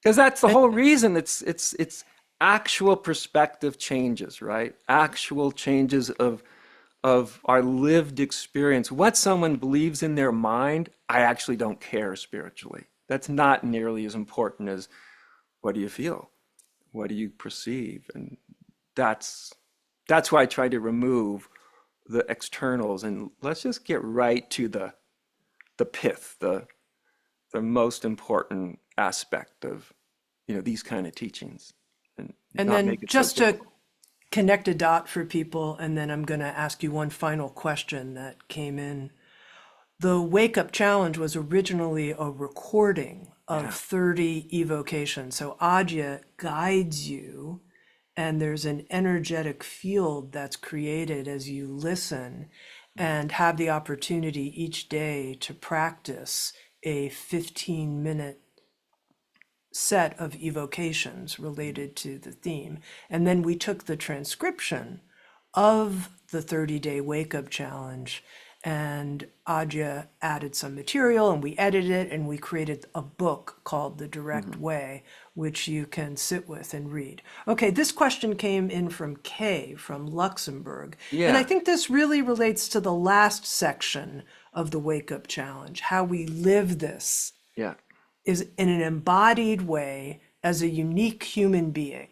because that's the And whole reason. It's actual perspective changes, right? Actual changes of our lived experience. What someone believes in their mind, I actually don't care spiritually. That's not nearly as important as what do you feel? What do you perceive? And that's that's why I try to remove the externals and let's just get right to the pith, the most important aspect of these kind of teachings and and not then make it so just to difficult. connect a dot for people, and then I'm going to ask you one final question that came in. The Wake Up Challenge was originally a recording of Yeah. 30 evocations. So Adya guides you, and there's an energetic field that's created as you listen and have the opportunity each day to practice a 15-minute set of evocations related to the theme. And then we took the transcription of the 30-day wake up challenge, and Adya added some material and we edited it and we created a book called The Direct Hmm. Way, which you can sit with and read. Okay, this question came in from Kay from Luxembourg. And I Yeah. think this really relates to the last section of the wake up challenge, how we live this Yeah. is in an embodied way as a unique human being.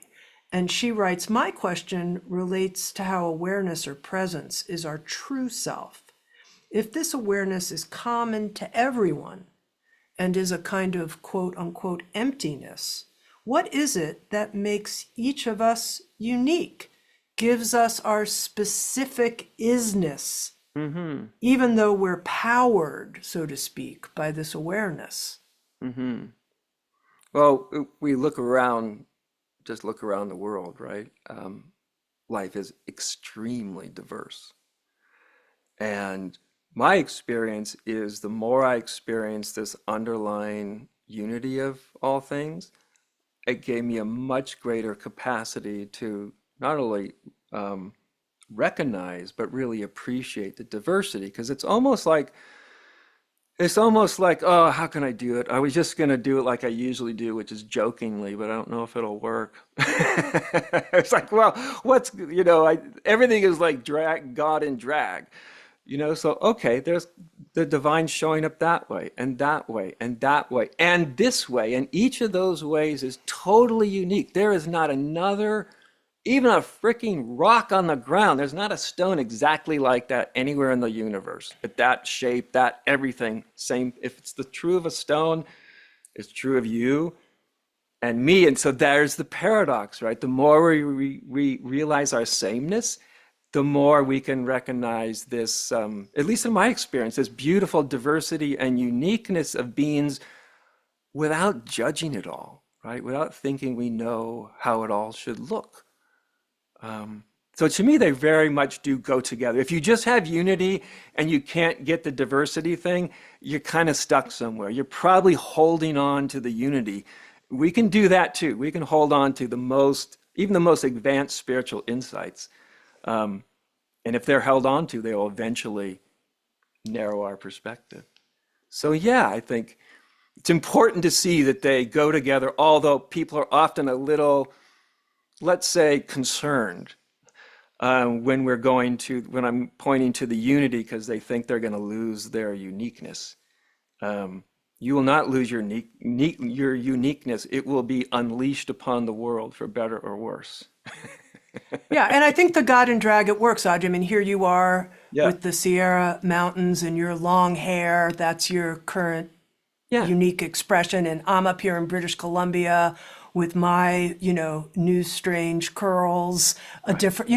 And she writes, my question relates to how awareness or presence is our true self. If this awareness is common to everyone and is a kind of quote unquote emptiness, what is it that makes each of us unique, gives us our specific isness, Hmm. even though we're powered, so to speak, by this awareness? Hmm. Well, we look around, just look around the world, right? Life is extremely diverse. And my experience is the more I experience this underlying unity of all things, it gave me a much greater capacity to not only um, recognize but really appreciate the diversity, because it's almost like, oh, how can I do it? I was just going to do it like I usually do, which is jokingly, but I don't know if it'll work. It's like, well, everything is like drag, God in drag, so okay, there's the divine showing up that way and that way and that way and this way. And each of those ways is totally unique. There is not another, even a freaking rock on the ground. There's not a stone exactly like that anywhere in the universe. At that shape, that everything, same. If it's the true of a stone, it's true of you and me. And so there's the paradox, right? The more we realize our sameness, the more we can recognize this, at least in my experience, this beautiful diversity and uniqueness of beings without judging it all, right? Without thinking we know how it all should look. So to me, they very much do go together. If you just have unity and you can't get the diversity thing, you're kind of stuck somewhere. You're probably holding on to the unity. We can do that too. We can hold on to even the most advanced spiritual insights. And if they're held on to, they will eventually narrow our perspective. So yeah, I think it's important to see that they go together, although people are often a little, let's say, concerned when I'm pointing to the unity, because they think they're going to lose their uniqueness. You will not lose your uniqueness. It will be unleashed upon the world for better or worse. Yeah, and I think the God and drag, it works, Aj. I mean, here you are Yeah, with the Sierra Mountains and your long hair. That's your current yeah, unique expression. And I'm up here in British Columbia with my, new strange curls, a right. different,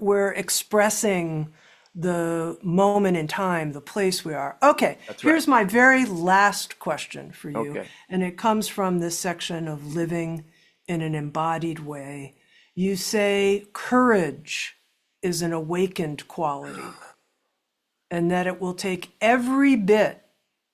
we're expressing the moment in time, the place we are. Okay, That's right. here's my very last question for you. Okay. And it comes from this section of living in an embodied way. You say courage is an awakened quality, and that it will take every bit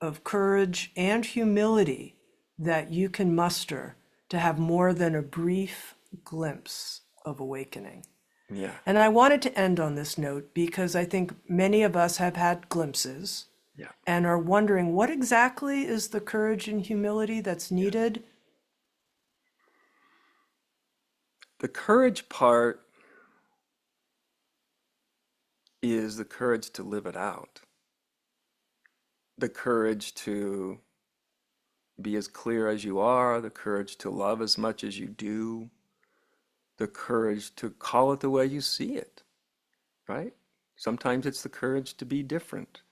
of courage and humility that you can muster to have more than a brief glimpse of awakening. Yeah, And I wanted to end on this note because I think many of us have had glimpses yeah, and are wondering what exactly is the courage and humility that's yeah. needed. The courage part is the courage to live it out, the courage to be as clear as you are, the courage to love as much as you do, the courage to call it the way you see it, right? Sometimes it's the courage to be different,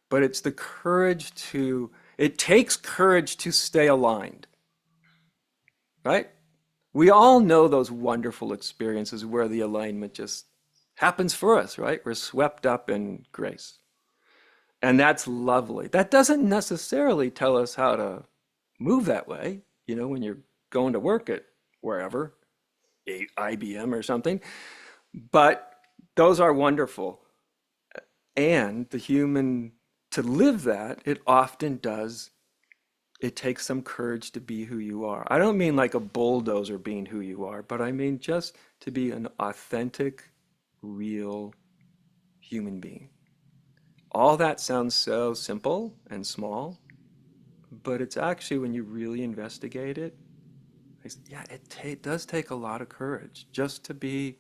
but it's the it takes courage to stay aligned, right? We all know those wonderful experiences where the alignment just happens for us, right? We're swept up in grace. And that's lovely. That doesn't necessarily tell us how to move that way, when you're going to work at wherever, IBM or something. But those are wonderful. And to live that, it often does. It takes some courage to be who you are. I don't mean like a bulldozer being who you are, but I mean just to be an authentic, real human being. All that sounds so simple and small, but it's actually, when you really investigate it, yeah, it does take a lot of courage just to be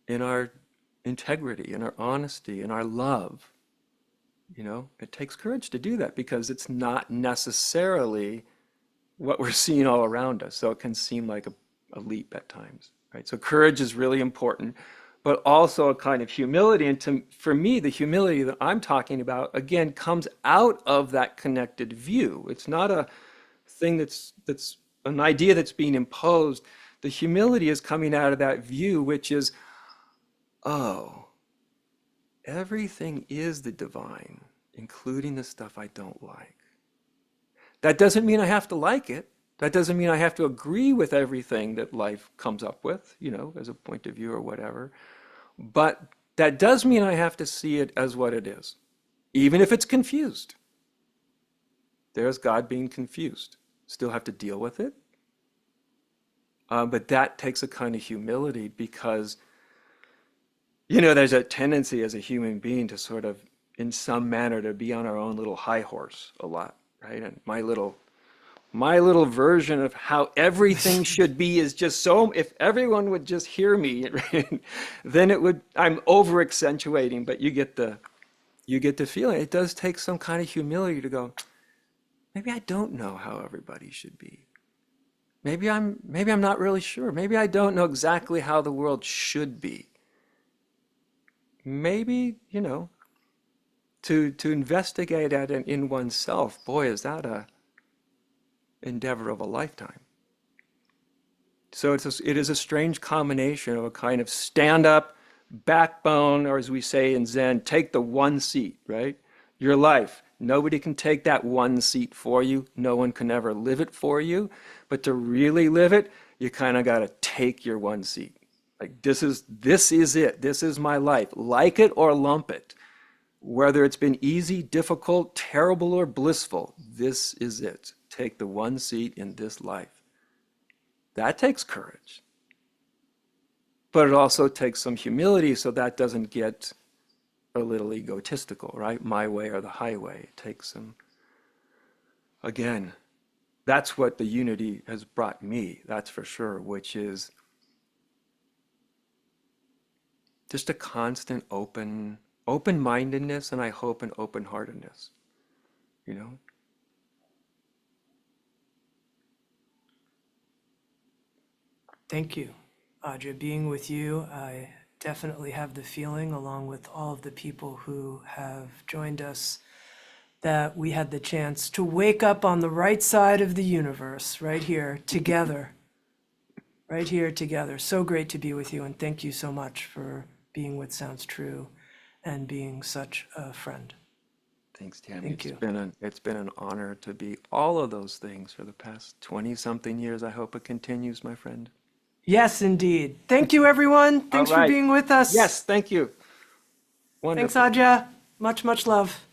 in our integrity, in our honesty, in our love. It takes courage to do that because it's not necessarily what we're seeing all around us. So it can seem like a leap at times, right? So courage is really important, but also a kind of humility. And for me, the humility that I'm talking about, again, comes out of that connected view. It's not a thing that's an idea that's being imposed. The humility is coming out of that view, which is, oh, everything is the divine, including the stuff I don't like. That doesn't mean I have to like it. That doesn't mean I have to agree with everything that life comes up with, as a point of view or whatever. But that does mean I have to see it as what it is, even if it's confused. There's God being confused. Still have to deal with it. But that takes a kind of humility, because there's a tendency as a human being to sort of, in some manner, to be on our own little high horse a lot, right? And my little version of how everything should be is just so, if everyone would just hear me, right, then I'm over accentuating, but you get the feeling. It does take some kind of humility to go, maybe I don't know how everybody should be. Maybe I'm not really sure. Maybe I don't know exactly how the world should be. Maybe, to investigate that in oneself, boy, is that a endeavor of a lifetime. So it is a strange combination of a kind of stand up, backbone, or as we say in Zen, take the one seat, right? Your life. Nobody can take that one seat for you. No one can ever live it for you. But to really live it, you kind of got to take your one seat. Like this is it. This is my life. Like it or lump it. Whether it's been easy, difficult, terrible, or blissful, this is it. Take the one seat in this life. That takes courage. But it also takes some humility so that doesn't get a little egotistical, right? My way or the highway. It takes some, again, that's what the unity has brought me, that's for sure, which is just a constant open-mindedness, and I hope an open-heartedness, you know? Thank you, Audrey. Being with you, I definitely have the feeling, along with all of the people who have joined us, that we had the chance to wake up on the right side of the universe, right here together. Right here together. So great to be with you, and thank you so much for being with Sounds True and being such a friend. Thanks, Tammy. Thank you. It's been an honor to be all of those things for the past 20-something years. I hope it continues, my friend. Yes, indeed. Thank you, everyone. Thanks All for right. being with us. Yes, thank you. Thanks, Wonderful. Adya. Much, much love.